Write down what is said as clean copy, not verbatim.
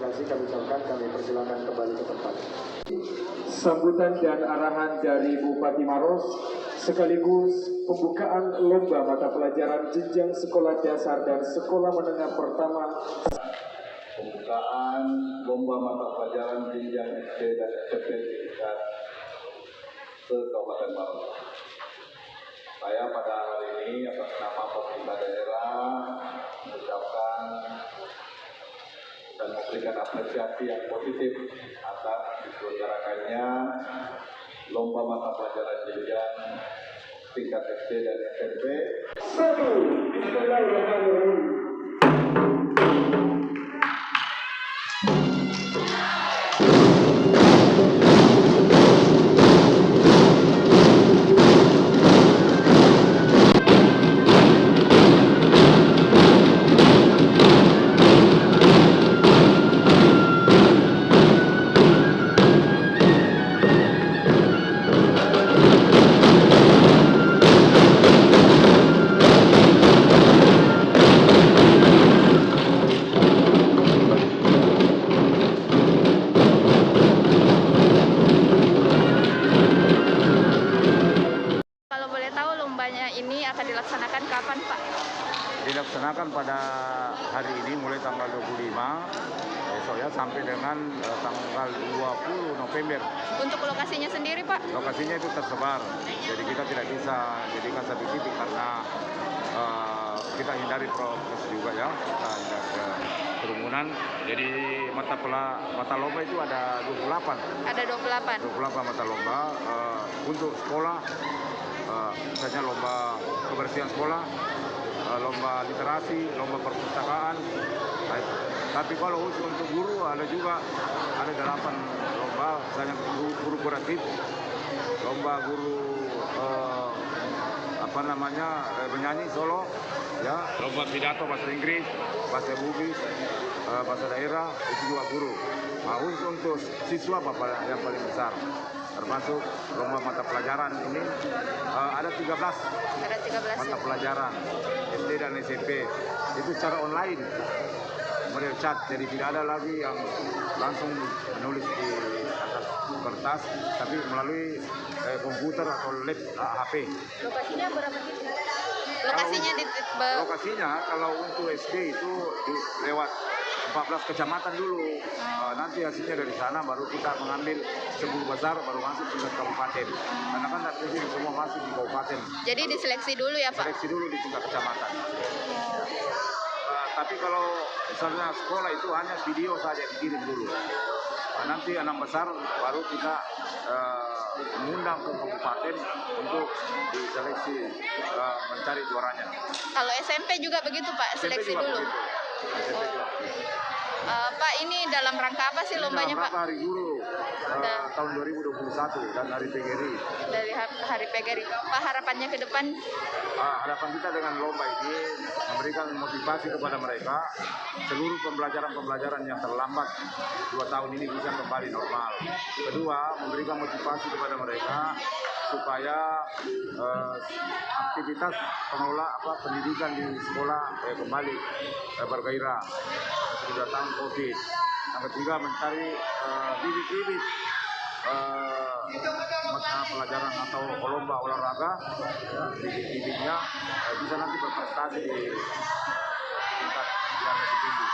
kasih kami ucapkan, kami persilakan kembali ke tempat. Sambutan dan arahan dari Bupati Maros sekaligus pembukaan lomba mata pelajaran jenjang sekolah dasar dan sekolah menengah pertama. Pembukaan lomba mata pelajaran jenjang SD dan SMP tingkat se-Kabupaten Maros. Saya pada hari ini atas nama pemerintah daerah mengucapkan dan memberikan apresiasi yang positif atas diselenggarakannya lomba mata pelajaran jenjang tingkat SD dan SMP. Bismillahirrahmanirrahim. Ini akan dilaksanakan kapan, Pak? Dilaksanakan pada hari ini mulai tanggal 25 besok ya sampai dengan tanggal 20 November. Untuk lokasinya sendiri, Pak? Lokasinya itu tersebar, jadi kita tidak bisa jadikan satu titik karena kita hindari prokes juga ya, kita hindari kerumunan. Jadi mata lomba itu ada 28. Ada 28. 28 mata lomba untuk sekolah. Misalnya lomba kebersihan sekolah, lomba literasi, lomba perpustakaan. Tapi kalau khusus untuk guru ada 8 lomba, misalnya guru kuratif, lomba guru menyanyi solo, ya, lomba pidato bahasa Inggris, bahasa Bugis, bahasa daerah, itu juga guru. Nah, khusus untuk siswa yang paling besar, termasuk lomba mata pelajaran ini ada 13 mata pelajaran SD dan SMP itu secara online model chat, jadi tidak ada lagi yang langsung menulis di atas kertas tapi melalui komputer atau HP. Lokasinya berapa? Lokasinya kalau untuk SD itu lewat 14 kecamatan dulu. Nanti hasilnya dari sana baru kita mengambil 10 besar baru masuk tingkat kabupaten. Karena kan nanti semua masuk di kabupaten. Jadi diseleksi dulu ya, Pak? Seleksi dulu di tingkat kecamatan. Tapi kalau misalnya sekolah itu hanya video saja dikirim dulu. Nanti 6 besar baru kita mengundang ke kabupaten untuk diseleksi mencari juaranya. Kalau SMP juga begitu, Pak? Seleksi dulu. SMP juga. Pak, ini dalam rangka apa sih lombanya, Pak? Hari Guru tahun 2021 dan Hari PGRI. Dari Hari PGRI. Pak, harapannya ke depan? Harapan kita dengan lomba ini memberikan motivasi kepada mereka seluruh pembelajaran yang terlambat 2 tahun ini bisa kembali normal. Kedua, memberikan motivasi kepada mereka supaya aktivitas pendidikan di sekolah kembali bergairah sudah tahun COVID. Yang ketiga, mencari bibit-bibit mata pelajaran atau lomba olahraga, ya, bibit-bibitnya bisa nanti berprestasi di tingkat yang lebih tinggi.